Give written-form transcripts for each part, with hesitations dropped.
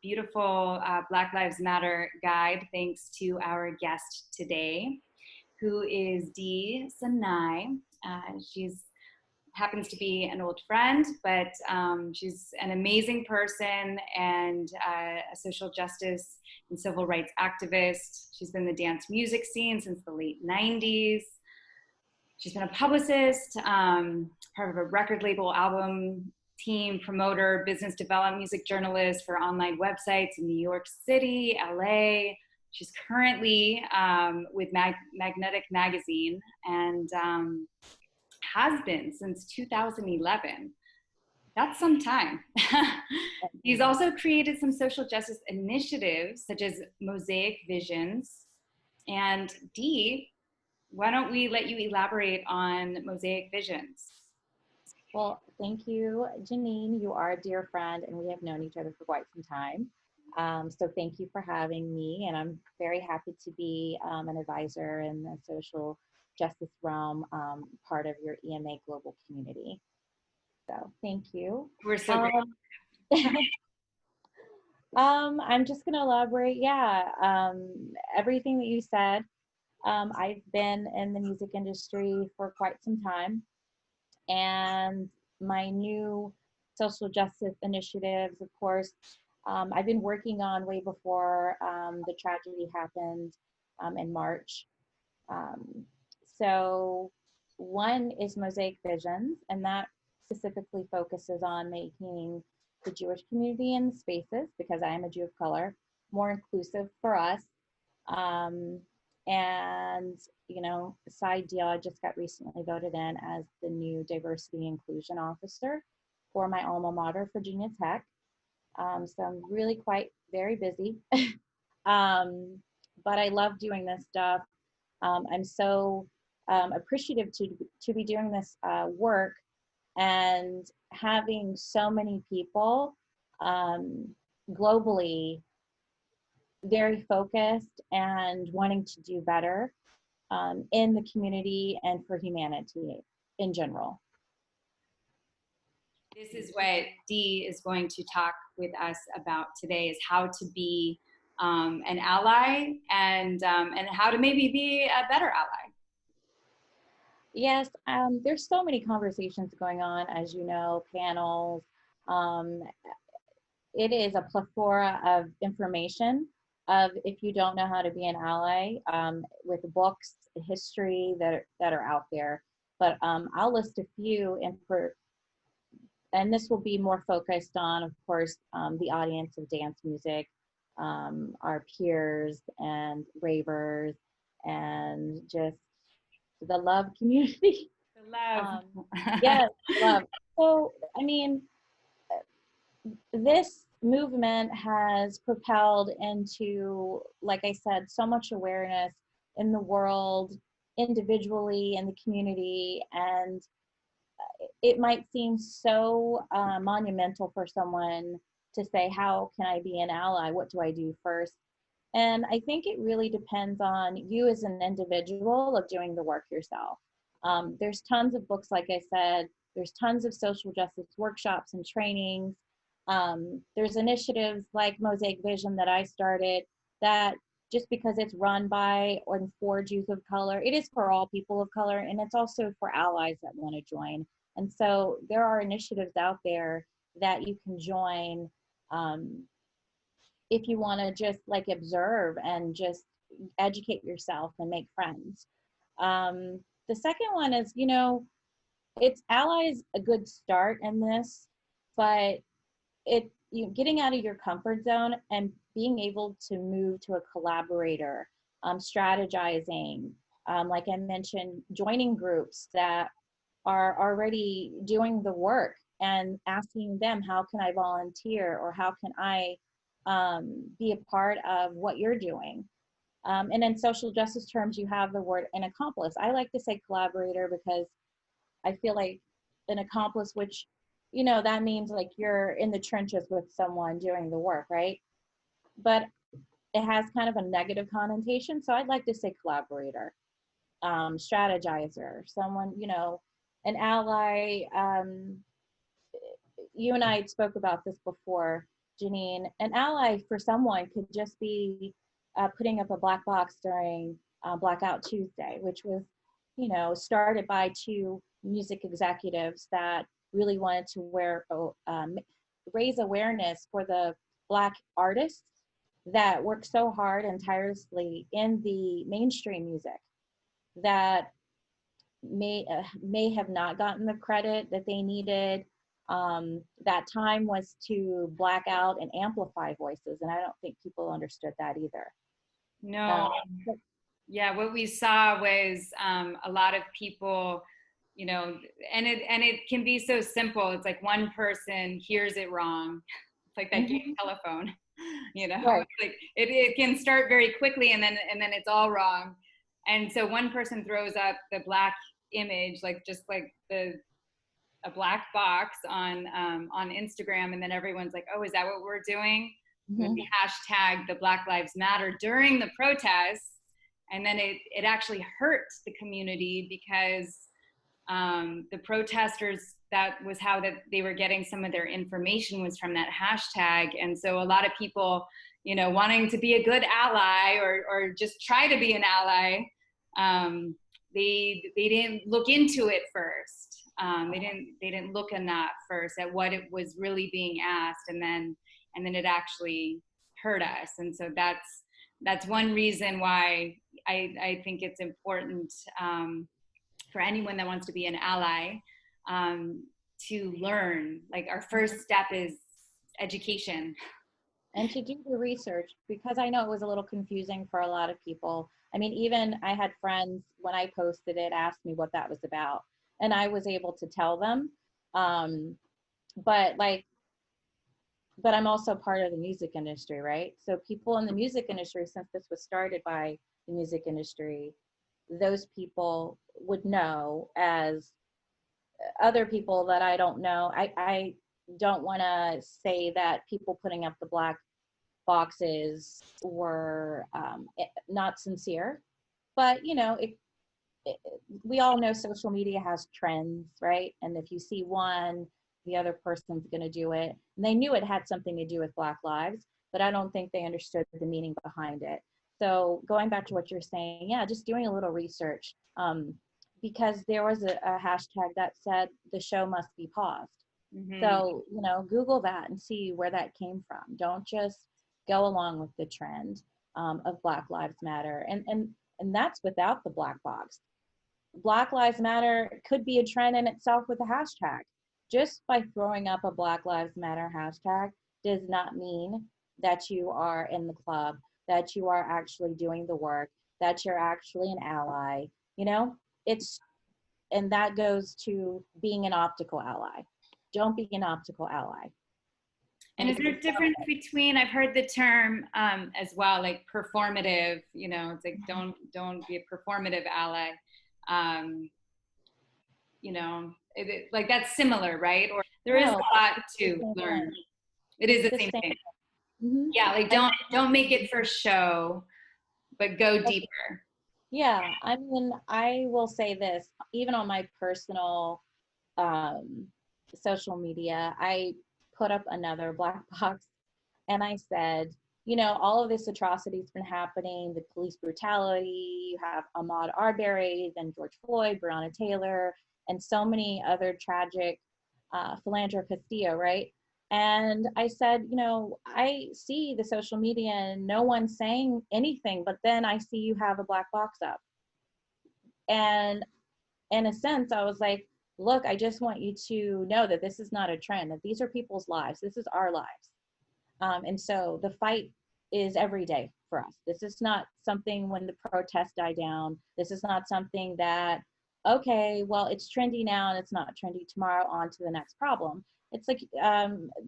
beautiful Black Lives Matter guide, thanks to our guest today, who is Dee Sanae. She's happens to be an old friend, but she's an amazing person and a social justice and civil rights activist. She's been in the dance music scene since the late 90s. She's been a publicist, part of a record label, album team, promoter, business development, music journalist for online websites in New York City, LA. She's currently with Magnetic Magazine and has been since 2011. That's some time. He's also created some social justice initiatives such as Mosaic Visions. And Dee, why don't we let you elaborate on Mosaic Visions? Well, thank you, Janine. You are a dear friend, and we have known each other for quite some time. So thank you for having me, and I'm very happy to be an advisor in the social justice realm, part of your EMA global community. So thank you. We're so grateful. I'm just going to elaborate. Yeah, everything that you said. I've been in the music industry for quite some time, and my new social justice initiatives, of course, I've been working on way before the tragedy happened in March. So one is Mosaic Visions, and that specifically focuses on making the Jewish community in spaces, because I am a Jew of color, more inclusive for us. And, you know, side deal, I just got recently voted in as the new diversity inclusion officer for my alma mater, Virginia Tech. So I'm really very busy. But I love doing this stuff. I'm so appreciative to be doing this work and having so many people globally very focused and wanting to do better in the community and for humanity in general. This is what Dee is going to talk with us about today, is how to be an ally and how to maybe be a better ally. Yes, there's so many conversations going on, as you know, panels. It is a plethora of information of, if you don't know how to be an ally, with books, history that are out there. But I'll list a few, and this will be more focused on, of course, the audience of dance music, our peers and ravers, and just the love community. The love. Yes, love. So, I mean, this movement has propelled into, like I said, so much awareness in the world, individually, in the community, and it might seem so monumental for someone to say, how can I be an ally? What do I do first? And I think it really depends on you as an individual of doing the work yourself. There's tons of books, like I said, there's tons of social justice workshops and trainings. There's initiatives like Mosaic Vision that I started, that just because it's run by or for Jews of color, it is for all people of color, and it's also for allies that want to join. And so there are initiatives out there that you can join if you want to just like observe and just educate yourself and make friends. The second one is, you know, it's allies a good start in this, but getting out of your comfort zone and being able to move to a collaborator, strategizing, like I mentioned, joining groups that are already doing the work and asking them, how can I volunteer, or how can I be a part of what you're doing? And in social justice terms, you have the word an accomplice. I like to say collaborator because I feel like an accomplice, which, you know, that means like you're in the trenches with someone doing the work, right? But it has kind of a negative connotation. So I'd like to say collaborator, strategizer, someone, you know, an ally. You and I spoke about this before. Janine, an ally for someone could just be putting up a black box during Blackout Tuesday, which was, started by two music executives that really wanted to raise awareness for the Black artists that work so hard and tirelessly in the mainstream music that may have not gotten the credit that they needed. That time was to black out and amplify voices, and I don't think people understood that either. No. Yeah, what we saw was a lot of people, and it can be so simple. It's like one person hears it wrong. It's like that game telephone, Right. like it can start very quickly and then it's all wrong. And so one person throws up the black image, like just like a black box on Instagram, and then everyone's like, oh, is that what we're doing? And then we hashtag the Black Lives Matter during the protests. And then it actually hurt the community because the protesters, that was how that they were getting some of their information, was from that hashtag. And so a lot of people, wanting to be a good ally or just try to be an ally, they didn't look into it first. They didn't look enough first at what it was really being asked, and then it actually hurt us. And so that's one reason why I think it's important for anyone that wants to be an ally to learn. Like, our first step is education. And to do the research, because I know it was a little confusing for a lot of people. I mean, even I had friends, when I posted it, asked me what that was about, and I was able to tell them. But I'm also part of the music industry, right? So people in the music industry, since this was started by the music industry, those people would know, as other people that I don't know. I don't want to say that people putting up the black boxes were not sincere, but we all know social media has trends, right? And if you see one, the other person's going to do it. And they knew it had something to do with Black lives, but I don't think they understood the meaning behind it. So going back to what you're saying, yeah, just doing a little research, because there was a hashtag that said the show must be paused. So, Google that and see where that came from. Don't just go along with the trend of Black Lives Matter. And that's without the black box. Black Lives Matter could be a trend in itself with a hashtag. Just by throwing up a Black Lives Matter hashtag does not mean that you are in the club, that you are actually doing the work, that you're actually an ally. And that goes to being an optical ally. Don't be an optical ally. And is there a difference between, I've heard the term as well, like performative, it's like don't be a performative ally. Like that's similar, right? Or there is a lot to learn. It is the same thing. Yeah, like don't make it for show, but go deeper. Yeah, I mean, I will say this, even on my personal social media, I put up another black box, and I said, all of this atrocity has been happening, the police brutality, you have Ahmaud Arbery, then George Floyd, Breonna Taylor, and so many other tragic Philandro Castillo, right? And I said, I see the social media and no one's saying anything, but then I see you have a black box up. And in a sense, I was like, look, I just want you to know that this is not a trend, that these are people's lives. This is our lives. And so the fight is every day for us. This is not something when the protests die down. This is not something that, okay, well, it's trendy now and it's not trendy tomorrow, on to the next problem. It's like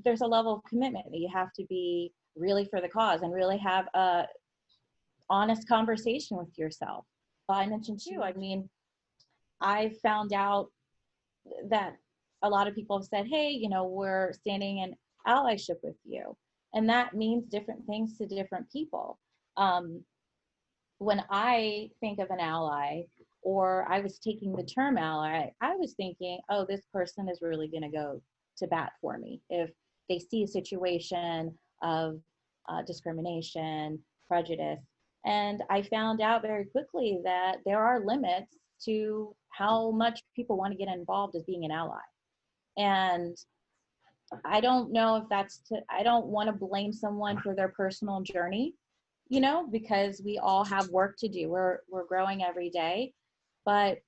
there's a level of commitment that you have to be really for the cause and really have a honest conversation with yourself. I mentioned too, I mean, I found out that a lot of people have said, hey, we're standing in allyship with you. And that means different things to different people. When I think of an ally, or I was taking the term ally, I was thinking, oh, this person is really going to go to bat for me. If they see a situation of discrimination, prejudice. And I found out very quickly that there are limits to how much people want to get involved as being an ally. And I don't know if I don't want to blame someone for their personal journey, because we all have work to do. We're growing every day. But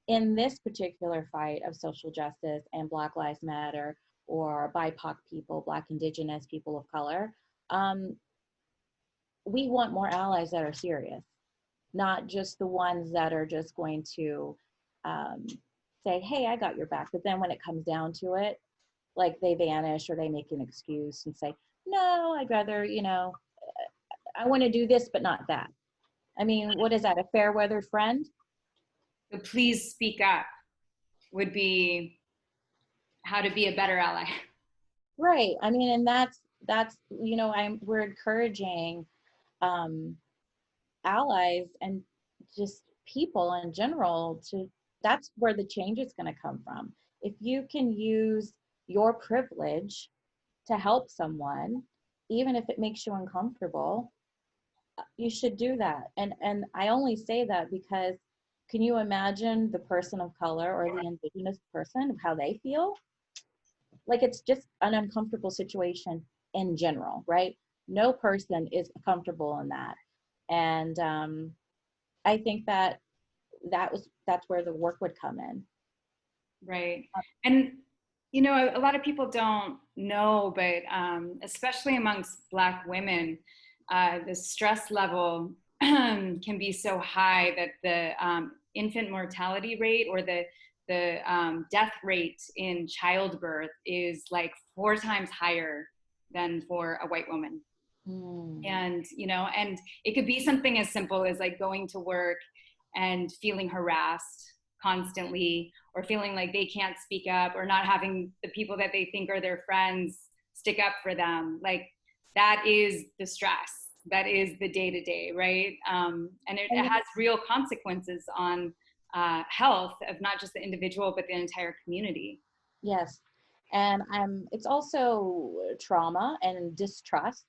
in this particular fight of social justice and Black Lives Matter, or BIPOC people, Black, Indigenous, people of color, we want more allies that are serious, not just the ones that are just going to say, hey, I got your back. But then when it comes down to it, like they vanish or they make an excuse and say, no, I'd rather, I want to do this, but not that. I mean, what is that, a fair weathered friend? So please speak up would be how to be a better ally. Right. I mean, and that's, we're encouraging allies and just people in general that's where the change is going to come from. If you can use your privilege to help someone, even if it makes you uncomfortable, you should do that. And I only say that because can you imagine the person of color or the Indigenous person of how they feel? Like, it's just an uncomfortable situation in general, right? No person is comfortable in that. And I think that's where the work would come in. Right. And, a lot of people don't know, but especially amongst Black women, the stress level can be so high that the infant mortality rate or the death rate in childbirth is like 4 times higher than for a white woman. And, and it could be something as simple as like going to work and feeling harassed constantly, or feeling like they can't speak up, or not having the people that they think are their friends stick up for them. Like, that is the stress. That is the day-to-day, right? And it has real consequences on health of not just the individual, but the entire community. Yes. And it's also trauma and distrust.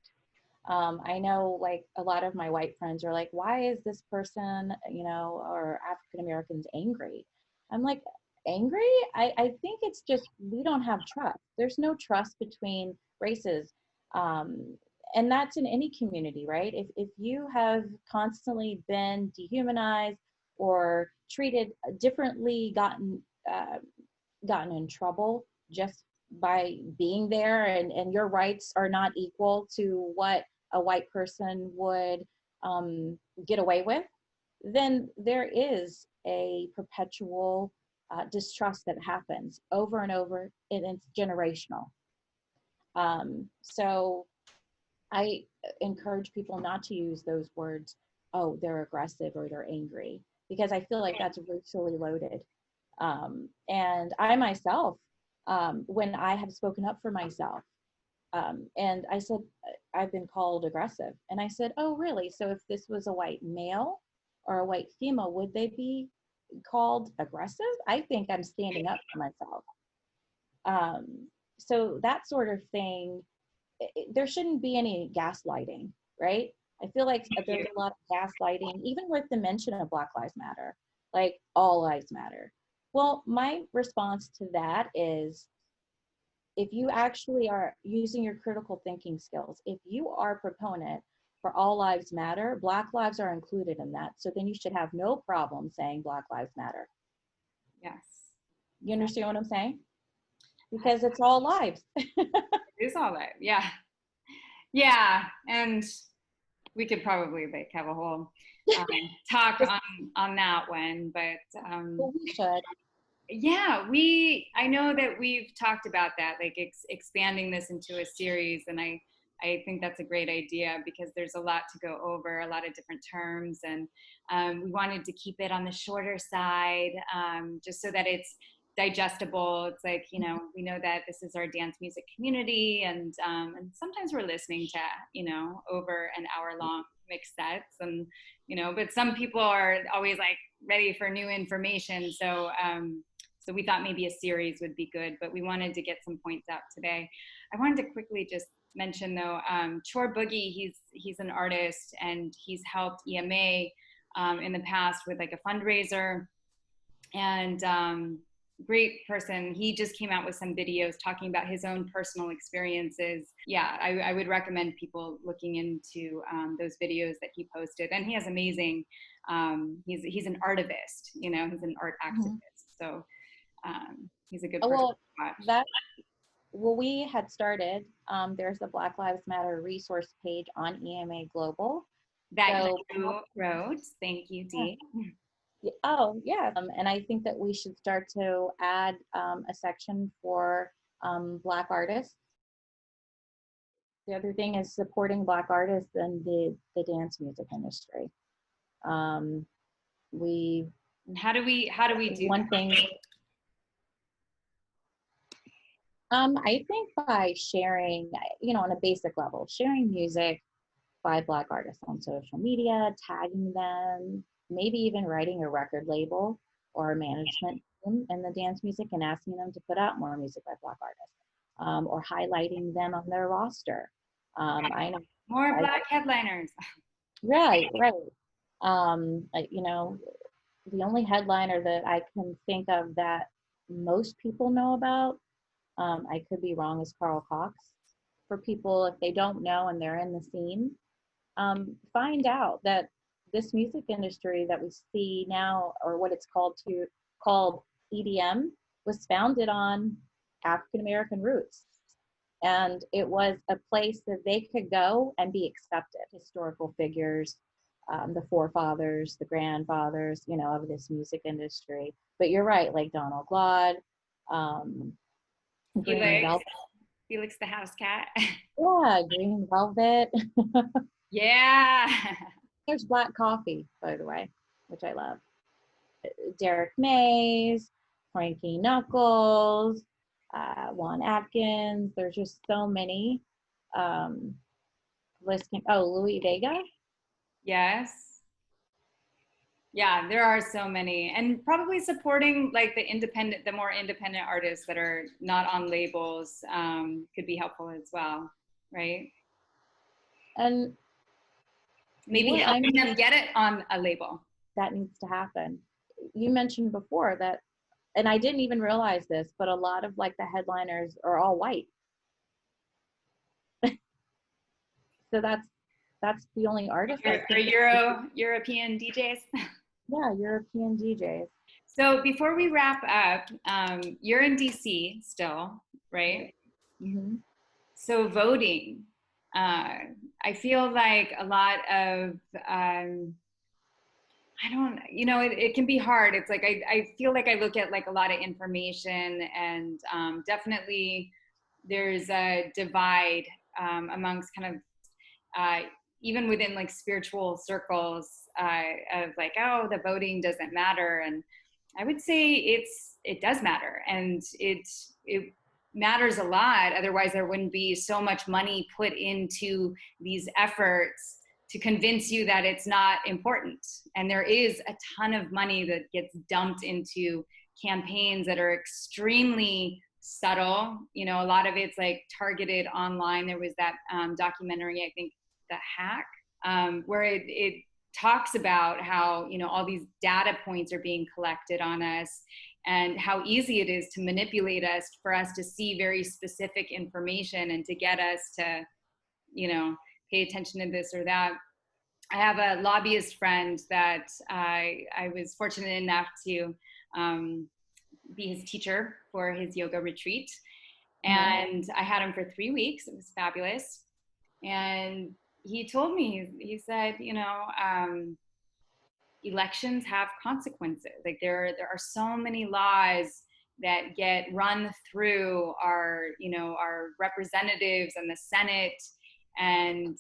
I know, like, a lot of my white friends are like, why is this person, or African Americans angry? I'm like, angry? I think it's just, we don't have trust. There's no trust between races. And that's in any community, right? If you have constantly been dehumanized or treated differently, gotten in trouble just by being there, and your rights are not equal to what a white person would get away with, then there is a perpetual distrust that happens over and over, and it's generational. So I encourage people not to use those words, oh, they're aggressive or they're angry, because I feel like that's racially loaded. And I myself, when I have spoken up for myself, and I said, I've been called aggressive. And I said, oh, really? So if this was a white male or a white female, would they be called aggressive? I think I'm standing up for myself. So that sort of thing, there shouldn't be any gaslighting, right? I feel like there's a lot of gaslighting, even with the mention of Black Lives Matter, like all lives matter. Well, my response to that is, if you actually are using your critical thinking skills, if you are a proponent for all lives matter, Black lives are included in that. So then you should have no problem saying Black Lives Matter. Yes. You understand what I'm saying? Because it's all lives. It is all lives, yeah. Yeah, and we could probably like have a whole talk on that one, but well, we should. Yeah, I know that we've talked about that, like expanding this into a series, and I think that's a great idea, because there's a lot to go over, a lot of different terms, and we wanted to keep it on the shorter side, just so that it's digestible. It's like, we know that this is our dance music community, and sometimes we're listening to, over an hour long mixed sets, and, but some people are always like ready for new information. So, so we thought maybe a series would be good, but we wanted to get some points out today. I wanted to quickly just mention though, Chor Boogie, he's an artist and he's helped EMA in the past with like a fundraiser, and great person. He just came out with some videos talking about his own personal experiences. Yeah, I would recommend people looking into those videos that he posted. And he has amazing, he's an artivist, you know, he's an art activist. So he's a good person to watch. Well, we had started, there's a Black Lives Matter resource page on EMA Global. That you wrote. Thank you, Dee. Oh, yeah. And I think that we should start to add a section for Black artists. The other thing is supporting Black artists in the dance music industry. How do we do one thing? I think by sharing, you know, on a basic level, sharing music by Black artists on social media, tagging them, maybe even writing a record label or a management team in the dance music and asking them to put out more music by Black artists, or highlighting them on their roster. I know more Black headliners. Right. You know, the only headliner that I can think of that most people know about, I could be wrong, is Carl Cox. For people, if they don't know and they're in the scene, find out that this music industry that we see now, or what it's called EDM, was founded on African American roots. And it was a place that they could go and be accepted. Historical figures, the forefathers, the grandfathers, you know, of this music industry. But you're right, like Donald Glaude, Green Velvet. Felix the House Cat. Yeah, Green Velvet. Yeah. There's Black Coffee, by the way, which I love. Derek Mays, Frankie Knuckles, Juan Atkins. There's just so many. Louis Vega. Yes. Yeah, there are so many, and probably supporting like the more independent artists that are not on labels could be helpful as well, right? And maybe helping them get it on a label. That needs to happen. You mentioned before that, and I didn't even realize this, but a lot of like the headliners are all white. So that's the only artist. European DJs. Yeah, European DJs. So before we wrap up, you're in DC still, right? Mm-hmm. So voting, I feel like a lot of, it can be hard. It's like, I feel like I look at like a lot of information, and definitely there's a divide amongst kind of, even within like spiritual circles, of like, oh, the voting doesn't matter. And I would say it does matter, and it matters a lot. Otherwise there wouldn't be so much money put into these efforts to convince you that it's not important. And there is a ton of money that gets dumped into campaigns that are extremely subtle. You know, a lot of it's like targeted online. There was that documentary, I think, The Hack, where it talks about how, you know, all these data points are being collected on us, and how easy it is to manipulate us for us to see very specific information and to get us to, you know, pay attention to this or that. I have a lobbyist friend that I was fortunate enough to be his teacher for his yoga retreat. And I had him for 3 weeks. It was fabulous. And he told me, he said, you know, elections have consequences. Like there are so many laws that get run through our, you know, our representatives and the Senate, and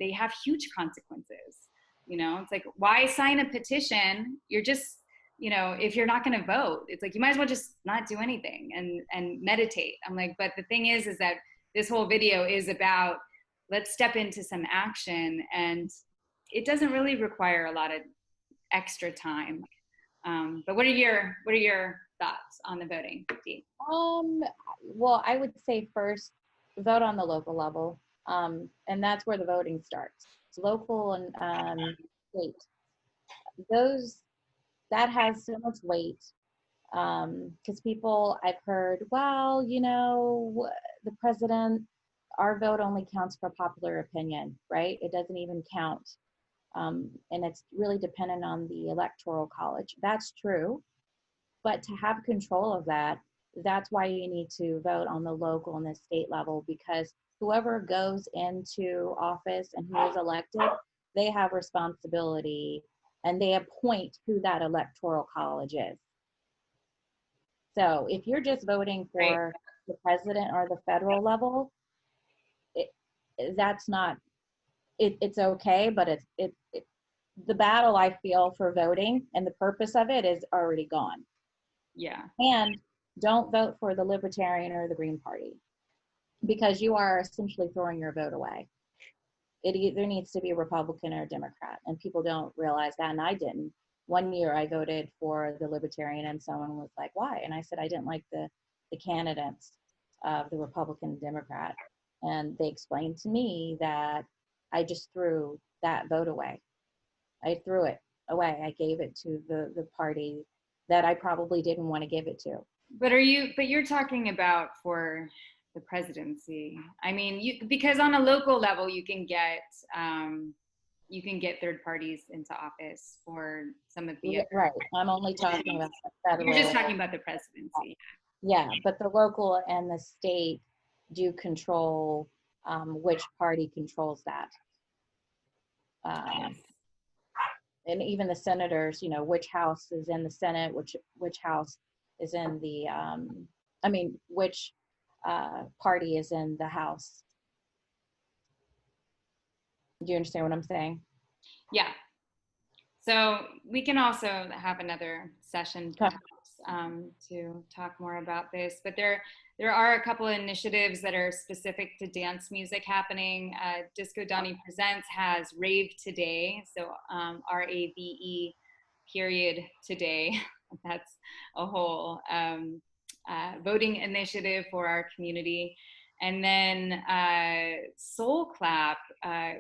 they have huge consequences. You know, it's like, why sign a petition? You're just, you know, if you're not going to vote, it's like, you might as well just not do anything and meditate. I'm like, but the thing is that this whole video is about, let's step into some action, and it doesn't really require a lot of extra time. But what are your thoughts on the voting, Dee? Well, I would say first, vote on the local level. And that's where the voting starts. It's local and state. Those that has so much weight because people I've heard, well, the president, our vote only counts for popular opinion, right? It doesn't even count. And it's really dependent on the electoral college. That's true. But to have control of that, that's why you need to vote on the local and the state level, because whoever goes into office and who is elected, they have responsibility and they appoint who that electoral college is. So if you're just voting Right. for the president or the federal level, that's not, it's okay, but the battle I feel for voting and the purpose of it is already gone. Yeah. And don't vote for the Libertarian or the Green Party because you are essentially throwing your vote away. It either needs to be a Republican or a Democrat, and people don't realize that, and I didn't. One year I voted for the Libertarian and someone was like, why? And I said I didn't like the candidates of the Republican and Democrat. And they explained to me that I just threw that vote away. I threw it away. I gave it to the party that I probably didn't want to give it to. But you're talking about for the presidency. I mean, because on a local level, you can get third parties into office for some of the Right. I'm only talking about the federal. You're just talking about the presidency. Yeah, but the local and the state do control which party controls that. Yes. And even the senators, which house is in the Senate, which house is in the, which party is in the House. Do you understand what I'm saying? Yeah. So we can also have another session perhaps to talk more about this. But there are a couple of initiatives that are specific to dance music happening. Disco Donnie Presents has Rave Today, so RAVE period today. That's a whole voting initiative for our community. And then Soul Clap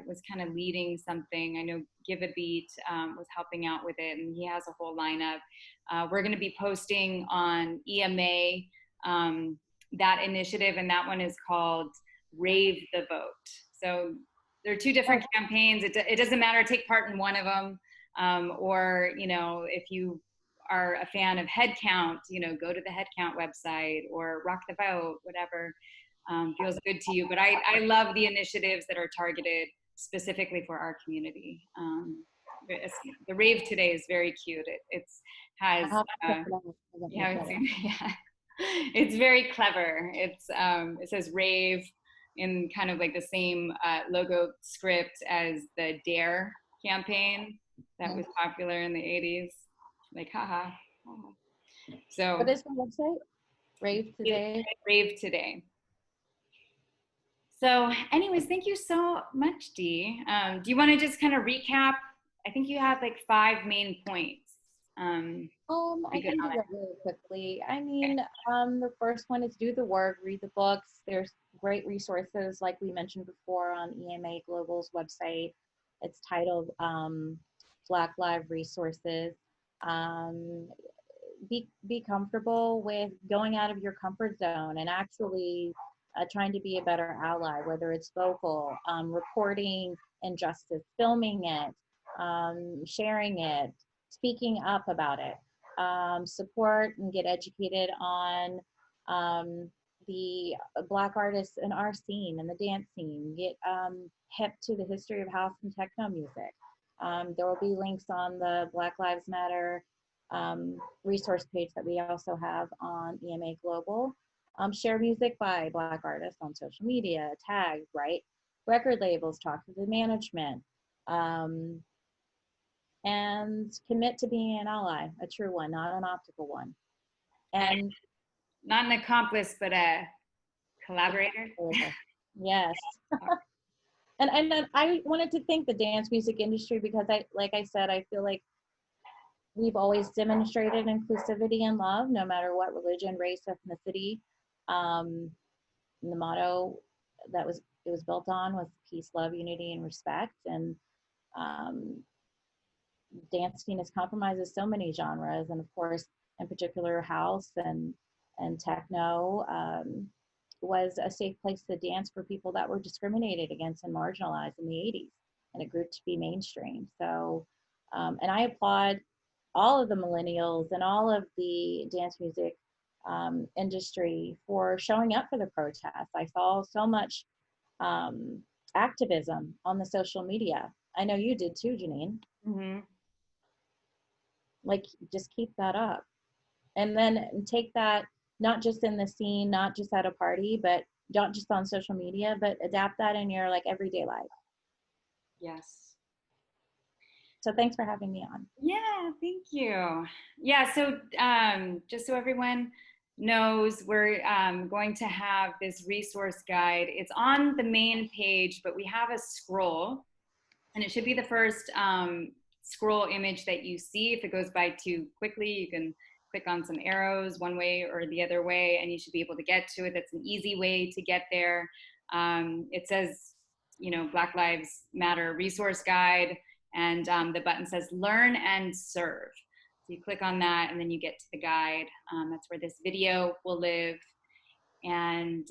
was kind of leading something. I know Give a Beat was helping out with it, and he has a whole lineup. We're going to be posting on EMA that initiative, and that one is called Rave the Vote. So there are two different campaigns. It doesn't matter, take part in one of them, or if you are a fan of Headcount, go to the Headcount website or Rock the Vote, whatever feels good to you. But I love the initiatives that are targeted specifically for our community. The Rave Today is very cute. It has it's very clever. It says Rave in kind of like the same logo script as the Dare campaign that was popular in the 80s. Like, haha. So what is the website? Rave Today. Rave Today. So anyways, thank you so much, Dee. Do you want to just kind of recap? I think you had like 5 main points. I can do that really quickly. I mean, the first one is do the work, read the books. There's great resources, like we mentioned before, on EMA Global's website. It's titled Black Live Resources. Be comfortable with going out of your comfort zone and actually trying to be a better ally, whether it's vocal, reporting injustice, filming it, sharing it, speaking up about it, support and get educated on the Black artists in our scene and the dance scene, get hip to the history of house and techno music. There will be links on the Black Lives Matter resource page that we also have on EMA Global. Share music by Black artists on social media, tag, right? Record labels, talk to the management, and commit to being an ally, a true one, not an optical one. And not an accomplice, but a collaborator. Yes. And I wanted to thank the dance music industry because like I said, I feel like we've always demonstrated inclusivity and love, no matter what religion, race, ethnicity. The motto it was built on was peace, love, unity, and respect. And um, dancing is compromises so many genres, and of course, in particular, house and techno was a safe place to dance for people that were discriminated against and marginalized in the 80s, and it grew to be mainstream. So, and I applaud all of the millennials and all of the dance music industry for showing up for the protests. I saw so much um, activism on the social media. I know you did too, Janine. Mm-hmm. Like, just keep that up, and then take that not just in the scene, not just at a party, but not just on social media, but adapt that in your like everyday life. Yes. So thanks for having me on. Yeah, thank you. Yeah, so just so everyone knows, we're going to have this resource guide. It's on the main page, but we have a scroll, and it should be the first scroll image that you see. If it goes by too quickly, you can click on some arrows one way or the other way, and you should be able to get to it. That's an easy way to get there. It says, you know, Black Lives Matter resource guide, and the button says learn and serve. So you click on that, and then you get to the guide. That's where this video will live. And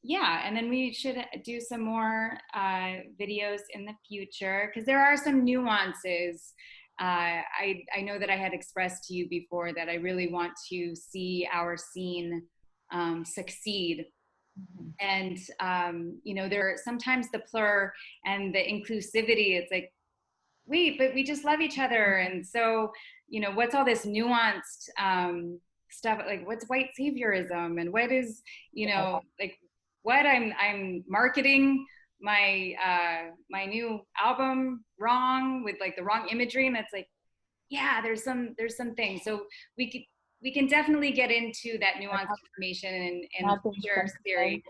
yeah, and then we should do some more videos in the future, because there are some nuances. I know that I had expressed to you before that I really want to see our scene succeed. Mm-hmm. And you know, there are sometimes the plur and the inclusivity, it's like, wait, but we just love each other. And so, you know, what's all this nuanced stuff, like what's white saviorism, and what is, you know, like what I'm marketing my my new album wrong with like the wrong imagery, and that's like, yeah, there's some things. So we can definitely get into that nuanced information in future series.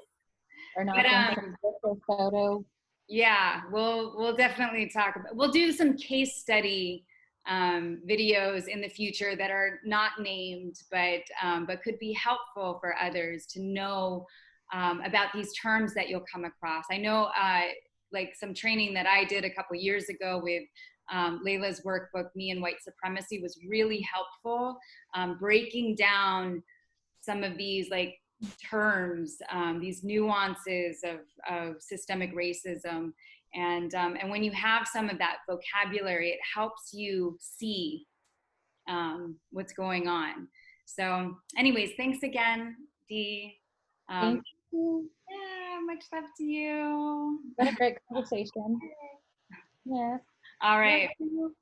Or not some photo. Yeah, we'll definitely talk about. We'll do some case study videos in the future that are not named, but could be helpful for others to know about these terms that you'll come across. I know, like some training that I did a couple years ago with Layla's workbook, Me and White Supremacy, was really helpful, breaking down some of these like terms, these nuances of systemic racism. And when you have some of that vocabulary, it helps you see what's going on. So anyways, thanks again, Dee. Thank you. Yeah, much love to you. What a great conversation. Yes. All right. So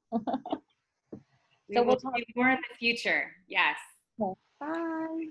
we'll talk more in the future. Yes. Okay. Bye.